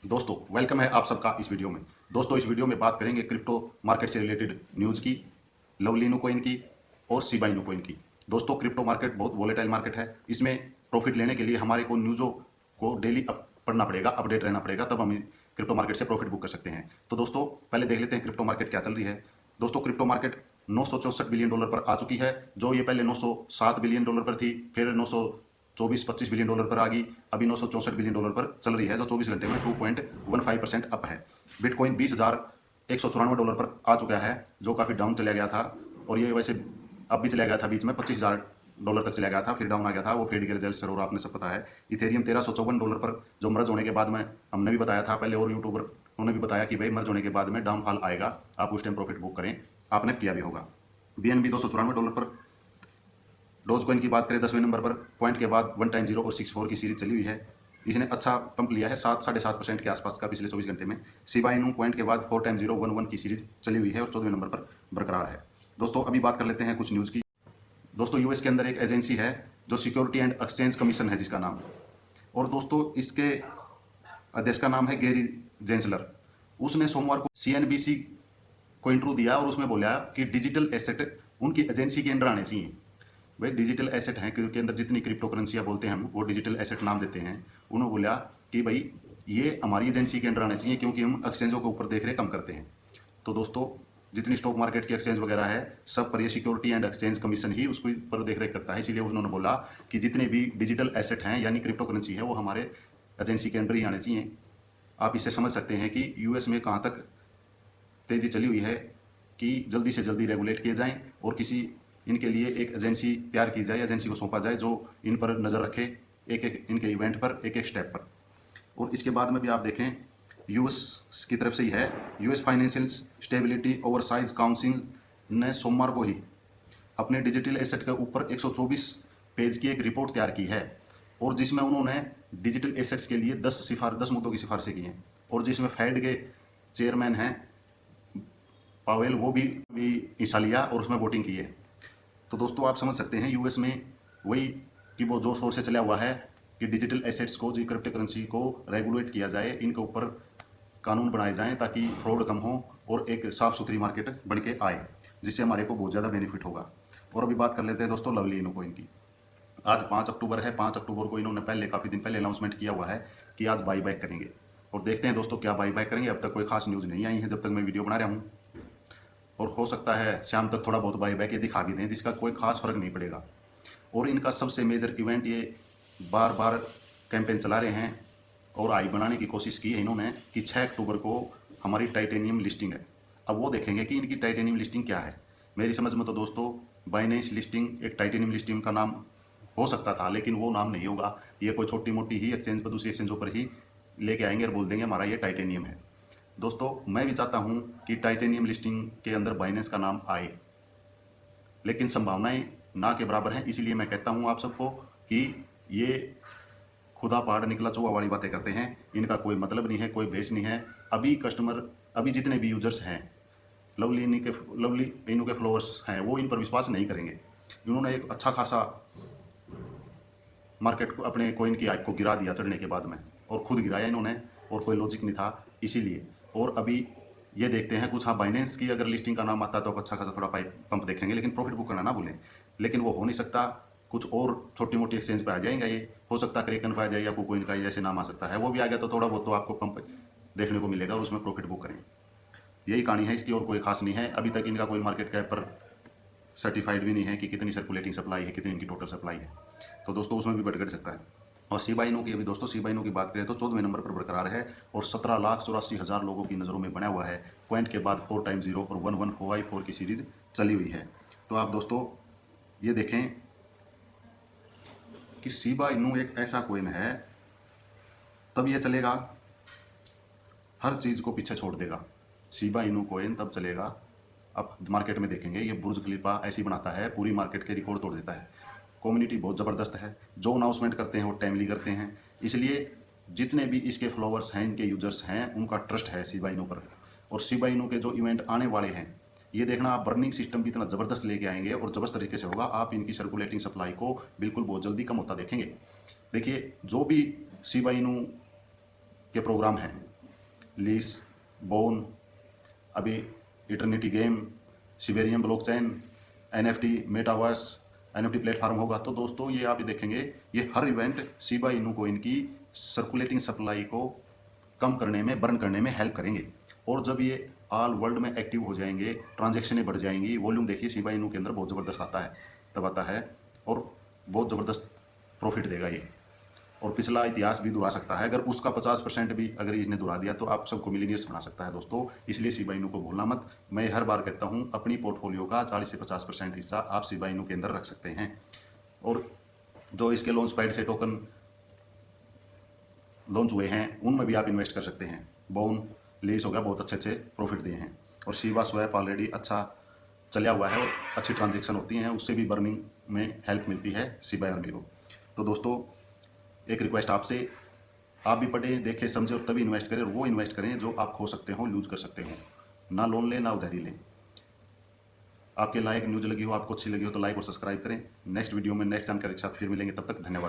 दोस्तों वेलकम है आप सबका इस वीडियो में। दोस्तों इस वीडियो में बात करेंगे क्रिप्टो मार्केट से रिलेटेड न्यूज़ की, लवलिनो कॉइन की और शिबा इनू कॉइन की। दोस्तों क्रिप्टो मार्केट बहुत वोलेटाइल मार्केट है। इसमें प्रॉफिट लेने के लिए हमारे को न्यूज़ों को डेली पढ़ना पड़ेगा, अपडेट रहना पड़ेगा, तब हम क्रिप्टो मार्केट से प्रॉफिट बुक कर सकते हैं। तो दोस्तों पहले देख लेते हैं क्रिप्टो मार्केट क्या चल रही है। दोस्तों क्रिप्टो मार्केट 964 बिलियन डॉलर पर आ चुकी है, जो ये पहले 907 बिलियन डॉलर पर थी, फिर 924-25 बिलियन डॉलर पर आ गई, अभी 964 बिलियन डॉलर पर चल रही है, जो 24 घंटे में 2.15% अप है। बिटकॉइन 20,194 डॉलर पर आ चुका है, जो काफ़ी डाउन चला गया था, और ये वैसे अब भी चला गया था, बीच में 25,000 डॉलर तक चला गया था, फिर डाउन आ गया था, वो फेड के रिजल्ट और आपने सब पता है। इथेरियम 1354 डॉलर पर जो मर्ज होने के बाद में हमने भी बताया था पहले, और यूट्यूबर उन्होंने भी बताया कि भाई मर्ज होने के बाद में डाउनफॉल आएगा, आप उस टाइम प्रॉफिट बुक करें, आपने किया भी होगा। बीएनबी 294 डॉलर पर। डोज कॉइन की बात करें 10वें नंबर पर, पॉइंट के बाद 1 टाइम 0 और 64 की सीरीज चली हुई है। इसने अच्छा पंप लिया है, 7-7.5% के आसपास का पिछले 24 घंटे में। शिबा इनू पॉइंट के बाद 4 टाइम 0 11 की सीरीज चली हुई है और 14वें नंबर पर बरकरार है। दोस्तों अभी बात कर लेते हैं कुछ न्यूज़ की। दोस्तों यूएस के अंदर एक एजेंसी है जो सिक्योरिटी एंड एक्सचेंज कमीशन है जिसका नाम, और दोस्तों इसके अध्यक्ष का नाम है गैरी जेंसलर। उसने सोमवार को सीएनबीसी को इंटरव्यू दिया और उसमें बोला कि डिजिटल एसेट उनकी एजेंसी के अंडर आने चाहिए। भाई डिजिटल एसेट हैं के अंदर जितनी क्रिप्टो करेंसियाँ बोलते हैं हम, वो डिजिटल एसेट नाम देते हैं। उन्होंने बोला कि भाई ये हमारी एजेंसी के अंडर आने चाहिए, क्योंकि हम एक्सचेंजों के ऊपर देख रेख कम करते हैं। तो दोस्तों जितनी स्टॉक मार्केट की एक्सचेंज वगैरह है, सब पर ये सिक्योरिटी एंड एक्सचेंज कमीशन ही उसको पर देख रेख करता है। इसीलिए उन्होंने बोला कि जितने भी डिजिटल एसेट हैं यानी क्रिप्टो करेंसी है, वो हमारे एजेंसी के अंडर ही आने चाहिए। आप इससे समझ सकते हैं कि यूएस में कहाँ तक तेज़ी चली हुई है कि जल्दी से जल्दी रेगुलेट किए जाएं और किसी इनके लिए एक एजेंसी तैयार की जाए, एजेंसी को सौंपा जाए जो इन पर नज़र रखे, एक एक इनके इवेंट पर, एक एक स्टेप पर। और इसके बाद में भी आप देखें यूएस की तरफ से ही है, US financial stability oversize council ने सोमवार को ही अपने डिजिटल एसेट के ऊपर 124 पेज की एक रिपोर्ट तैयार की है, और जिसमें उन्होंने डिजिटल एसेट्स के लिए 10 मुद्दों की सिफारिशें की हैं, और जिसमें फेड के चेयरमैन हैं पावेल, वो भी हिस्सा लिया और उसमें वोटिंग की है। तो दोस्तों आप समझ सकते हैं यूएस में वही कि वो जोर शोर से चला हुआ है कि डिजिटल एसेट्स को, जो क्रिप्टो करेंसी को रेगुलेट किया जाए, इनके ऊपर कानून बनाए जाएं ताकि फ्रॉड कम हो और एक साफ़ सुथरी मार्केट बन के आए, जिससे हमारे को बहुत ज़्यादा बेनिफिट होगा। और अभी बात कर लेते हैं दोस्तों लवली इनो कॉइन की। आज 5 अक्टूबर है, 5 अक्टूबर को इन्होंने पहले काफ़ी दिन पहले अनाउंसमेंट किया हुआ है कि आज बाई बैक करेंगे, और देखते हैं दोस्तों क्या बाई बैक करेंगे। अब तक कोई खास न्यूज़ नहीं आई है जब तक मैं वीडियो बना रहा हूँ, और हो सकता है शाम तक थोड़ा बहुत बाई बैक ये दिखा भी दें, जिसका कोई खास फर्क नहीं पड़ेगा। और इनका सबसे मेजर इवेंट, ये बार बार कैंपेन चला रहे हैं और आई बनाने की कोशिश की है इन्होंने कि 6 अक्टूबर को हमारी टाइटेनियम लिस्टिंग है। अब वो देखेंगे कि इनकी टाइटेनियम लिस्टिंग क्या है। मेरी समझ में तो दोस्तों बाइनेंस लिस्टिंग एक टाइटेनियम लिस्टिंग का नाम हो सकता था, लेकिन वो नाम नहीं होगा। ये कोई छोटी मोटी ही एक्सचेंज पर, दूसरी एक्सचेंजों पर ही लेके आएंगे और बोल देंगे हमारा ये टाइटेनियम है। दोस्तों मैं भी चाहता हूँ कि टाइटेनियम लिस्टिंग के अंदर बाइनेंस का नाम आए, लेकिन संभावनाएं ना के बराबर हैं। इसीलिए मैं कहता हूं आप सबको कि ये खुदा पहाड़ निकला चौवा वाली बातें करते हैं, इनका कोई मतलब नहीं है, कोई बेस नहीं है। अभी कस्टमर, अभी जितने भी यूजर्स हैं, लवली इनू के फॉलोअर्स हैं, वो इन पर विश्वास नहीं करेंगे। इन्होंने एक अच्छा खासा मार्केट को, अपने कॉइन की हाइप को गिरा दिया चढ़ने के बाद में, और खुद गिराया इन्होंने, और कोई लॉजिक नहीं था इसीलिए। और अभी ये देखते हैं कुछ, हाँ बाइनेंस की अगर लिस्टिंग का नाम आता है तो अच्छा खासा थोड़ा पाइप पंप देखेंगे, लेकिन प्रॉफिट बुक करना ना भूलें। लेकिन वो हो नहीं सकता, कुछ और छोटी मोटी एक्सचेंज पे आ जाएंगे, ये हो सकता है क्रेकन पे आ जाए या कुकोइन का जैसे नाम आ सकता है, वो भी आ गया तो थोड़ा बहुत तो आपको पंप देखने को मिलेगा और उसमें प्रॉफिट बुक करें। यही कहानी है इसकी, और कोई खास नहीं है। अभी तक इनका कोई मार्केट कैप पर सर्टिफाइड भी नहीं है कि कितनी सर्कुलेटिंग सप्लाई है, कितनी इनकी टोटल सप्लाई है। तो दोस्तों उसमें भी बढ़ सकता है। और शिबा इनू की, अभी दोस्तों शिबा इनू की बात करें तो 14वें नंबर पर बरकरार है और 17,84,000 लोगों की नज़रों में बना हुआ है। पॉइंट के बाद 4 टाइम 0 और 1154 की सीरीज चली हुई है। तो आप दोस्तों ये देखें कि शिबा इनू एक ऐसा कॉइन है, तब ये चलेगा, हर चीज़ को पीछे छोड़ देगा। शिबा इनू कॉइन तब चलेगा, अब मार्केट में देखेंगे ये बुर्ज खलीफा ऐसी बनाता है, पूरी मार्केट के रिकॉर्ड तोड़ देता है। कम्युनिटी बहुत ज़बरदस्त है, जो अनाउंसमेंट करते हैं वो टाइमली करते हैं, इसलिए जितने भी इसके फॉलोअर्स हैं, इनके यूजर्स हैं, उनका ट्रस्ट है शिबा इनू पर। और शिबा इनू के जो इवेंट आने वाले हैं, ये देखना आप, बर्निंग सिस्टम भी इतना ज़बरदस्त लेके आएंगे और ज़बरदस्त तरीके से होगा। आप इनकी सर्कुलेटिंग सप्लाई को बिल्कुल बहुत जल्दी कम होता देखेंगे। देखिए जो भी शिबा इनू के प्रोग्राम हैं, लीस, बोन, अभी eternity game, Shiberium blockchain, NFT, metaverse, NFT platform होगा। तो दोस्तों ये आप देखेंगे, ये हर इवेंट शिबा इनू कोइन की सर्कुलेटिंग सप्लाई को कम करने में, बर्न करने में हेल्प करेंगे। और जब ये ऑल वर्ल्ड में एक्टिव हो जाएंगे, ट्रांजैक्शनें बढ़ जाएंगी, वॉल्यूम देखिए शिबा इनू के अंदर बहुत ज़बरदस्त आता है, तब आता है और बहुत ज़बरदस्त प्रॉफिट देगा ये। और पिछला इतिहास भी दोहरा सकता है। अगर उसका 50% भी अगर इसने दोहरा दिया तो आप सबको मिलीनियर्स बना सकता है दोस्तों। इसलिए शिबा इनू को भूलना मत। मैं हर बार कहता हूँ, अपनी पोर्टफोलियो का 40 से 50% हिस्सा आप शिबा इनू के अंदर रख सकते हैं। और जो इसके लॉन्च पैड से टोकन लॉन्च हुए हैं उनमें भी आप इन्वेस्ट कर सकते हैं। बोन, लीस हो गया, बहुत अच्छे अच्छे प्रॉफिट दिए हैं। और शिबा स्वैप ऑलरेडी अच्छा चला हुआ है और अच्छी ट्रांजेक्शन होती हैं, उससे भी बर्निंग में हेल्प मिलती है शिबा इनू को। तो दोस्तों एक रिक्वेस्ट आपसे, आप भी पढ़ें, देखें, समझें और तभी इन्वेस्ट करें। और वो इन्वेस्ट करें जो आप खो सकते हो, लूज कर सकते हो। ना लोन लें, ना उधारी लें। आपके लायक न्यूज़ लगी हो, आपको अच्छी लगी हो तो लाइक और सब्सक्राइब करें। नेक्स्ट वीडियो में नेक्स्ट जानकारी के साथ फिर मिलेंगे, तब तक धन्यवाद।